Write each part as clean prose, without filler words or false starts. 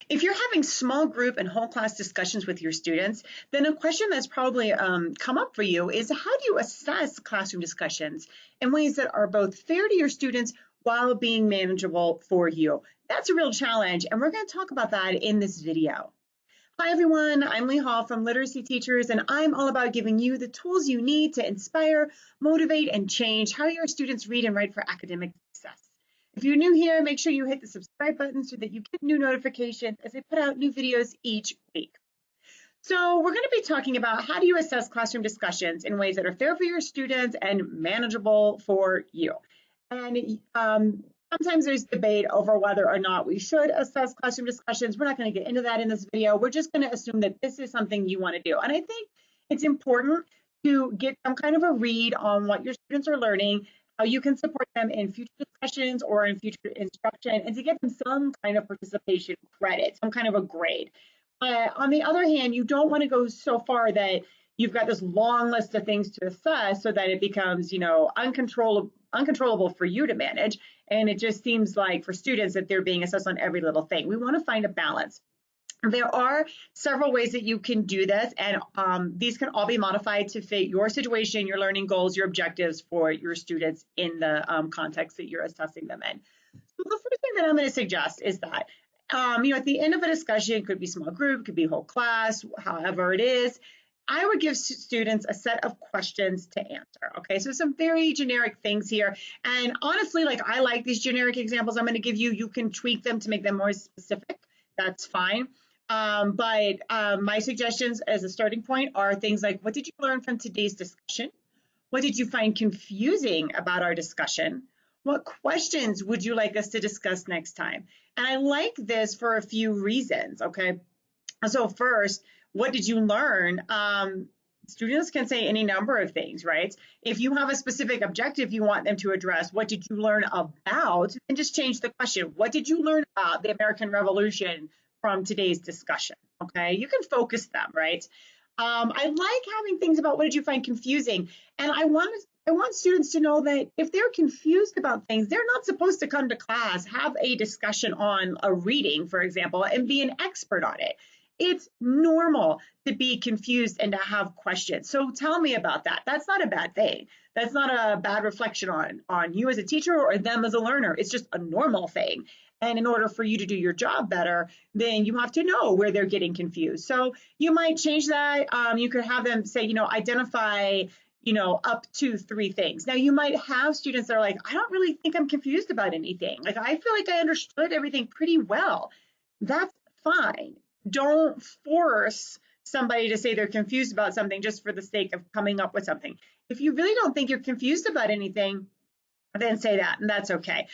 If you're having small group and whole class discussions with your students, then a question that's probably come up for you is how do you assess classroom discussions in ways that are both fair to your students while being manageable for you? That's a real challenge, and we're going to talk about that in this video. Hi everyone, I'm Lee Hall from Literacy Teachers, and I'm all about giving you the tools you need to inspire, motivate, and change how your students read and write for academic success. If you're new here, make sure you hit the subscribe button so that you get new notifications as I put out new videos each week. So we're going to be talking about how do you assess classroom discussions in ways that are fair for your students and manageable for you. And sometimes there's debate over whether or not we should assess classroom discussions. We're not going to get into that in this video. We're just going to assume that this is something you want to do. And I think it's important to get some kind of a read on what your students are learning, how you can support them in future discussions or in future instruction, and to get them some kind of participation credit, some kind of a grade. On the other hand, you don't want to go so far that you've got this long list of things to assess so that it becomes, uncontrollable for you to manage. And it just seems like for students that they're being assessed on every little thing. We want to find a balance. There are several ways that you can do this, and these can all be modified to fit your situation, your learning goals, your objectives for your students in the context that you're assessing them in. So the first thing that I'm going to suggest is that, at the end of a discussion, it could be small group, could be whole class, however it is, I would give students a set of questions to answer. Okay, so some very generic things here. And honestly, I like these generic examples I'm going to give you. You can tweak them to make them more specific. That's fine. But my suggestions as a starting point are things like, what did you learn from today's discussion? What did you find confusing about our discussion? What questions would you like us to discuss next time? And I like this for a few reasons, okay? So first, what did you learn? Students can say any number of things, right? If you have a specific objective you want them to address, what did you learn about? And just change the question. What did you learn about the American Revolution from today's discussion? Okay, you can focus them, right? I like having things about what did you find confusing? And I want students to know that if they're confused about things, they're not supposed to come to class, have a discussion on a reading, for example, and be an expert on it. It's normal to be confused and to have questions. So tell me about that. That's not a bad thing. That's not a bad reflection on you as a teacher or them as a learner. It's just a normal thing. And in order for you to do your job better, then you have to know where they're getting confused. So you might change that. You could have them say, identify, up to 3 things. Now, you might have students that are like, I don't really think I'm confused about anything. I feel like I understood everything pretty well. That's fine. Don't force somebody to say they're confused about something just for the sake of coming up with something. If you really don't think you're confused about anything, then say that, and that's okay.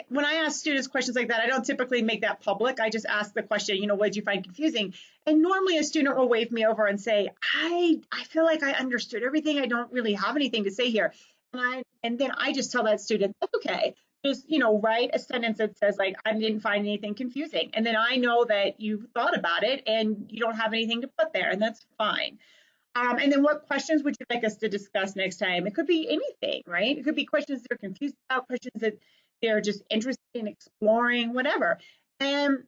When I ask students questions like that, I don't typically make that public. I just ask the question, what did you find confusing? And normally a student will wave me over and say, I feel like I understood everything. I don't really have anything to say here. And then I just tell that student, that's okay. Just, write a sentence that says, I didn't find anything confusing. And then I know that you thought about it and you don't have anything to put there, and that's fine. And then what questions would you like us to discuss next time? It could be anything, right? It could be questions they're confused about, questions that they're just interested in exploring, whatever. And,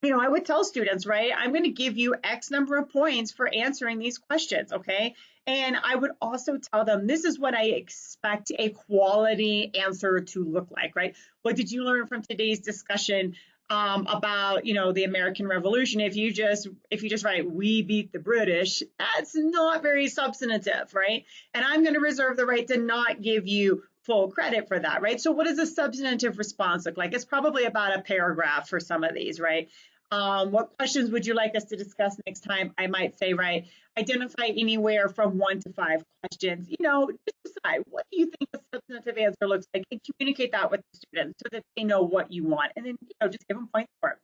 I would tell students, right, I'm going to give you X number of points for answering these questions, okay? And I would also tell them, this is what I expect a quality answer to look like, right? What did you learn from today's discussion about, the American Revolution? If you just write, we beat the British, that's not very substantive, right? And I'm going to reserve the right to not give you full credit for that, right? So what does a substantive response look like? It's probably about a paragraph for some of these, right? What questions would you like us to discuss next time? I might say, right, identify anywhere from 1 to 5 questions. Just decide, what do you think a substantive answer looks like, and communicate that with the students so that they know what you want, and then, just give them points for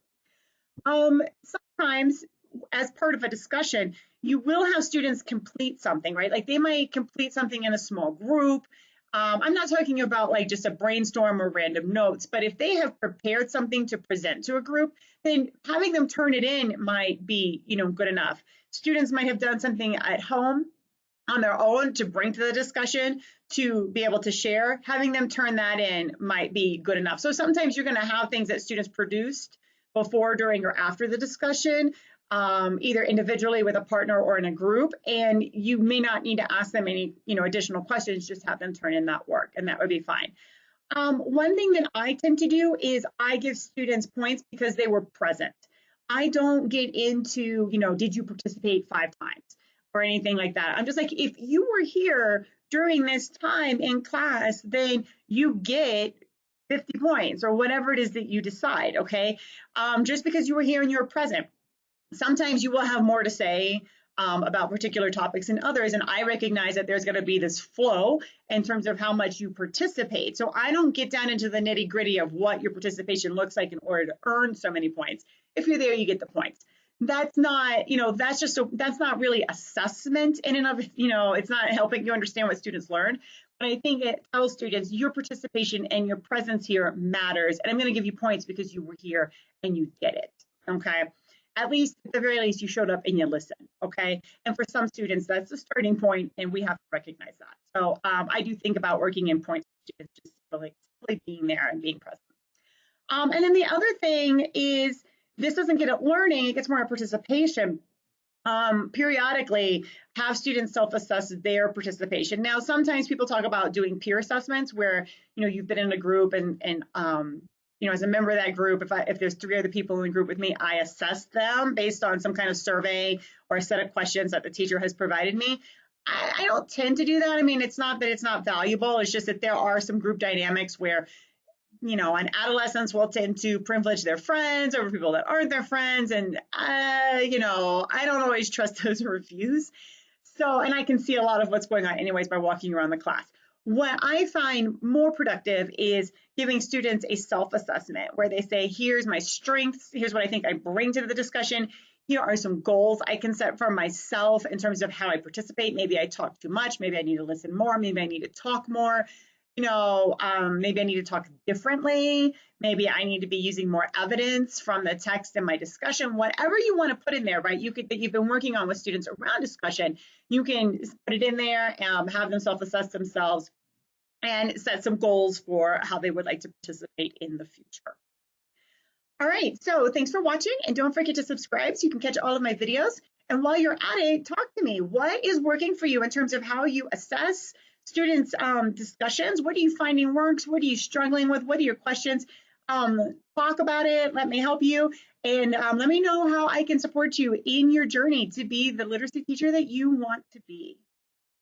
it. Sometimes, as part of a discussion, you will have students complete something, right? They might complete something in a small group. I'm not talking about just a brainstorm or random notes, but if they have prepared something to present to a group, then having them turn it in might be, good enough. Students might have done something at home on their own to bring to the discussion to be able to share. Having them turn that in might be good enough. So sometimes you're going to have things that students produced before, during, or after the discussion, either individually with a partner or in a group. And you may not need to ask them any, additional questions, just have them turn in that work, and that would be fine. One thing that I tend to do is I give students points because they were present. I don't get into, did you participate 5 times or anything like that. I'm just like, if you were here during this time in class, then you get 50 points or whatever it is that you decide, okay? Just because you were here and you were present. Sometimes you will have more to say about particular topics than others, and I recognize that there's going to be this flow in terms of how much you participate. So I don't get down into the nitty gritty of what your participation looks like in order to earn so many points. If you're there, you get the points. That's not, that's not really assessment in and of, it's not helping you understand what students learn. But I think it tells students your participation and your presence here matters. And I'm going to give you points because you were here and you get it. Okay. At least, at the very least, you showed up and you listened, okay? And for some students, that's the starting point, and we have to recognize that. So I do think about working in points, just really being there and being present. And then the other thing is, this doesn't get at learning, it gets more at participation. Periodically, have students self-assess their participation. Now, sometimes people talk about doing peer assessments where, you've been in a group and as a member of that group, if there's 3 other people in the group with me, I assess them based on some kind of survey or a set of questions that the teacher has provided me. I don't tend to do that. I mean, it's not that it's not valuable. It's just that there are some group dynamics where, and adolescents will tend to privilege their friends over people that aren't their friends. And, I don't always trust those reviews. So, and I can see a lot of what's going on anyways by walking around the class. What I find more productive is giving students a self-assessment where they say, here's my strengths, here's what I think I bring to the discussion, here are some goals I can set for myself in terms of how I participate. Maybe I talk too much, maybe I need to listen more, maybe I need to talk more, maybe I need to talk differently, maybe I need to be using more evidence from the text in my discussion, whatever you want to put in there, right? That you've been working on with students around discussion, you can put it in there, have them self-assess themselves, and set some goals for how they would like to participate in the future. All right, so thanks for watching, and don't forget to subscribe so you can catch all of my videos. And while you're at it, talk to me. What is working for you in terms of how you assess students' discussions? What are you finding works? What are you struggling with? What are your questions? Talk about it. Let me help you. And let me know how I can support you in your journey to be the literacy teacher that you want to be.